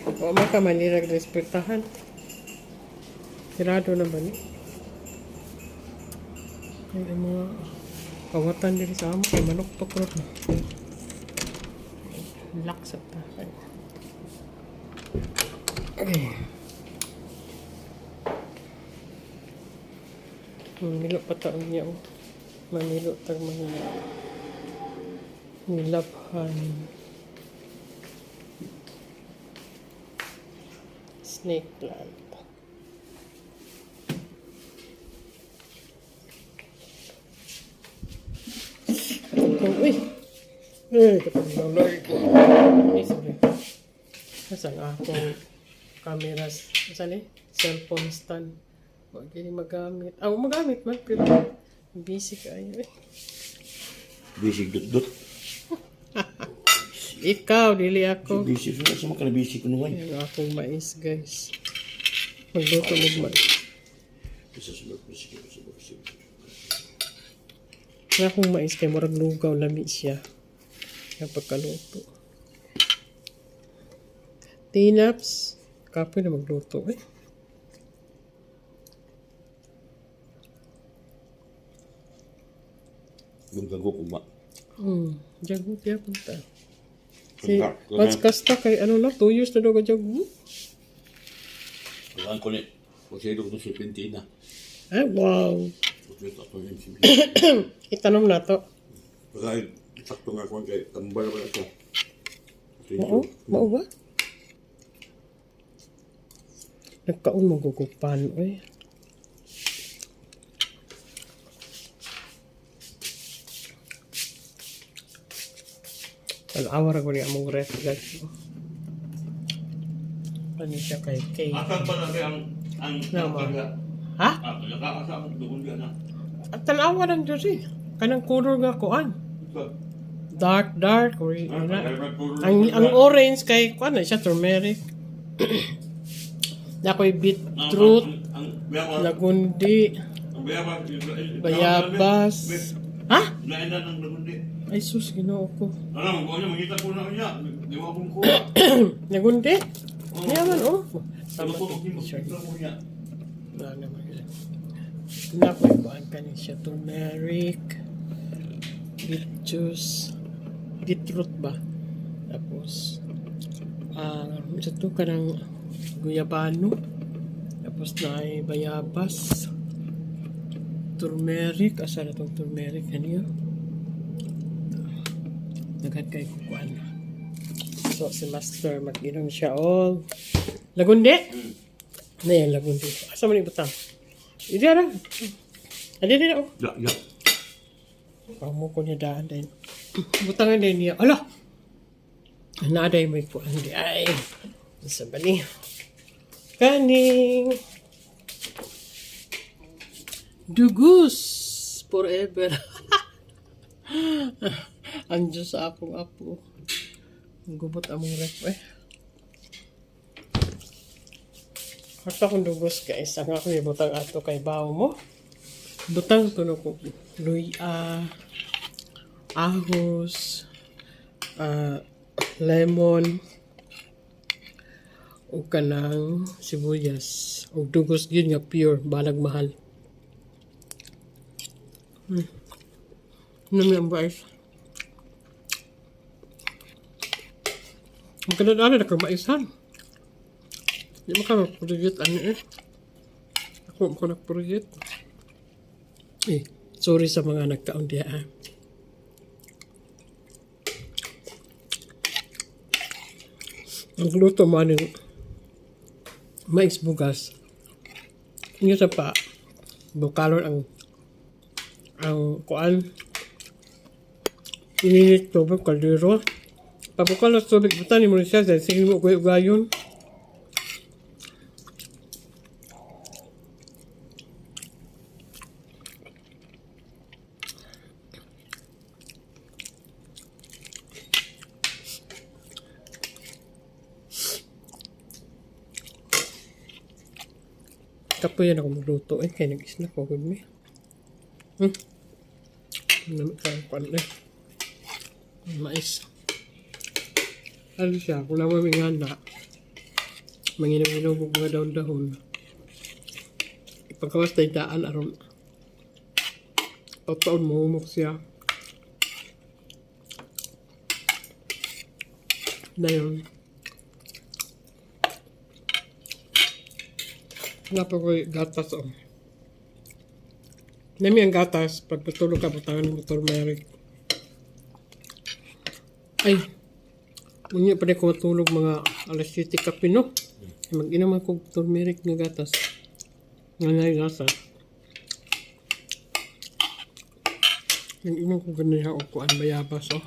O maka manirag respertahan. Sirado na ba ni? Ay, ang mga kawatan din sa amo. Kay manok-tok ron. Laksa ta. Okay. Mamilo pa taon niya. Mamilo tag mga nilaphan. Snake plant. Uy! Kapag nalay ko. Ay, sorry. Nasaan akong cameras? Nasaan eh? Cellphone stand. Huwag yun magamit. Magamit man. Pero busy kayo eh. Busy dot-dot. Ikaw, dili ako. Busy sila. Sama ka na busy ko naman. Ayan akong mais, guys. Magluto mo mais. Ayan akong mais kay murag lugaw, lami siya. Kaya pagkaluto. Tinaps. Kapoy na magluto eh. Gunggago ko ba? Jago kaya punta. Si Pats Kasta kay ano na, 2 years na daw ka jago. Kailangan ko ni. Kasi ito ko sa Pintina. Ay, wow. Itanong na to. Kasi sakto nga ko kay tambal ba ito. Mao ba? Nagkaon magugupan, oy. Awar ko niya mong ref, guys. Ano siya kay Kay? Asan ba na ang Naman. Ha? Asa ang doon na. At tanawa lang dyan eh. Kanang color nga kuan. Dark, or ang orange kay kuan na siya, turmeric. Na ko'y beetroot, lagundi, bayabas. Ha? Ay sus, ginoo ko. Ano, mo niya makita ko na niya. Di mo akong ko. Lagundi? Yaman oh. Sama ko niya. Wala naman yun. Nako'y kuan ka niya siya, turmeric, beet juice, beetroot ba? Tapos, ito ka ng guyabano. Tapos na ay bayabas. Turmeric. Asa na itong turmeric? Ano yun? Nagad kayo kukuan. So, si Master, mag-inom siya all. Lagundi? Ano yan, lagundi? Asa mo ni butang? Hindi na. Hindi na. Ya. Pamo ko niya daan din. Butangan din niya. Ala! Naaday mo kuan. Ay! Isa ba niya? Kaning! Dugus! Forever! Ang Diyos sa akong apo. Ang gubot among ref eh. Harta akong dugos guys. Ang ako yung butang ato kay bawo mo. Butang ito na ko. Luya, ahos, lemon, o kanang sibuyas. O dugos yun nga pure. Balag mahal. Ano mo yung guys? Ang kanadala na kamaisan. Hindi mo ka mag-project ano eh. Ako mo ka nag-project. Sorry sa mga nagkaon diya ah. Ang luto mo ano mais bugas. Hindi sa pa bukalon ang kuan ininit tubig kaldero. Pagbukalon sa tubig butan mo siya dahil sige mo ugayon. Kapoy yan ako magluto eh. Kaya nag-isna ko good me. Namit ka ang pan eh. Mais. Ano siya? Kung naman may nganda. Manginom-inom og mga dahon-dahon. Ipagkawas tayo daan aron. Taon mahumok siya. Dayon. Napa ko gatas o. Nami ang gatas, pag patulog ka, butangan ng motor merik. Ay, hindi pa rin ko matulog mga alas 7 kape, no? Mag-inom ako turmeric ng gatas. Nanay gatas. Nag-inom ko ganun yung ukuan bayabas, oh.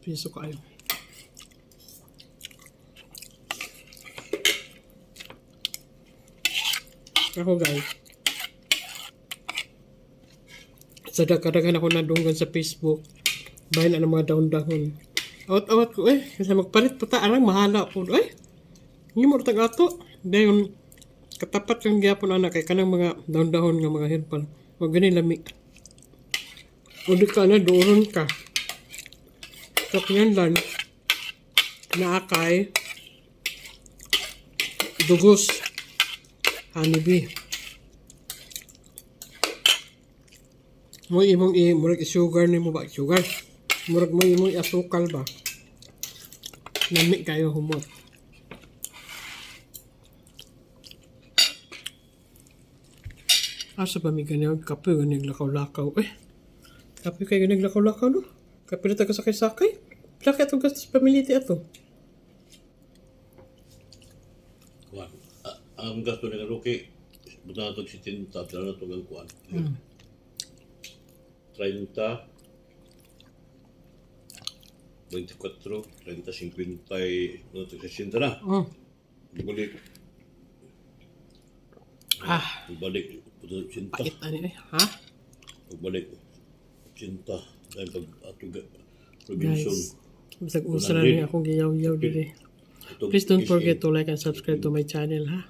Piso kayo. Ako guys. Sadaka-dagan ako nadunggan sa Facebook. Bayan ang mga dahon-dahon. Awat-awat ko kasi magpalit pa ta. Arang mahala po. Hindi mo tag ato. Dahil katapat yung gyapon anak kay kanang mga dahon-dahon nga mga herbal. Huwag ganun lami. O di ka na, doon ka. Kapyan lang. Naakay. Dugos. Honeybee. Mo imong murag sugar ni mo ba? Sugar. Murag mo imong asukal ba? Nami kayo humot. Asa ba may ganyan? Kape ganyan lakaw-lakaw. Kape kayo ganyan lakaw-lakaw no? Kape na taga sakay-sakay. Plaka itong gastos pamiliti ato. Kuan. Ang gasto ni Roque, buta na ito si Tinta, pero na ito ang kuan. 30, 24, 30, 50, no, 60 na. Balik. Balik. Cinta. Pait ani ha? Balik. Cinta. Dahil pag Robinson. Guys, bisag usa na rin akong giyaw-yaw dili. Please don't forget to like and subscribe to my channel ha.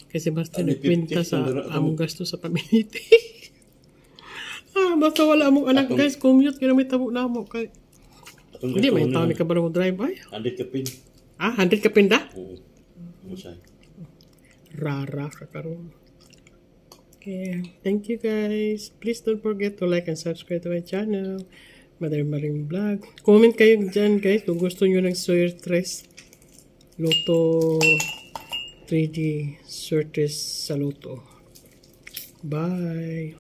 Kasi basta nagkwenta sa among gasto sa pamiliti. Basta wala among anak guys, commute kaya may tabo na mo kay. Hindi may tao ni kabalo mo drive ay. 100 kapin. 100 ka pinda? Oo. Musay. Rara ka karon. Okay, thank you guys. Please don't forget to like and subscribe to my channel. Maring vlog. Comment kayo dyan guys kung gusto nyo ng Sawyer Tres Lotto 3D Sawyer Tres sa Lotto. Bye!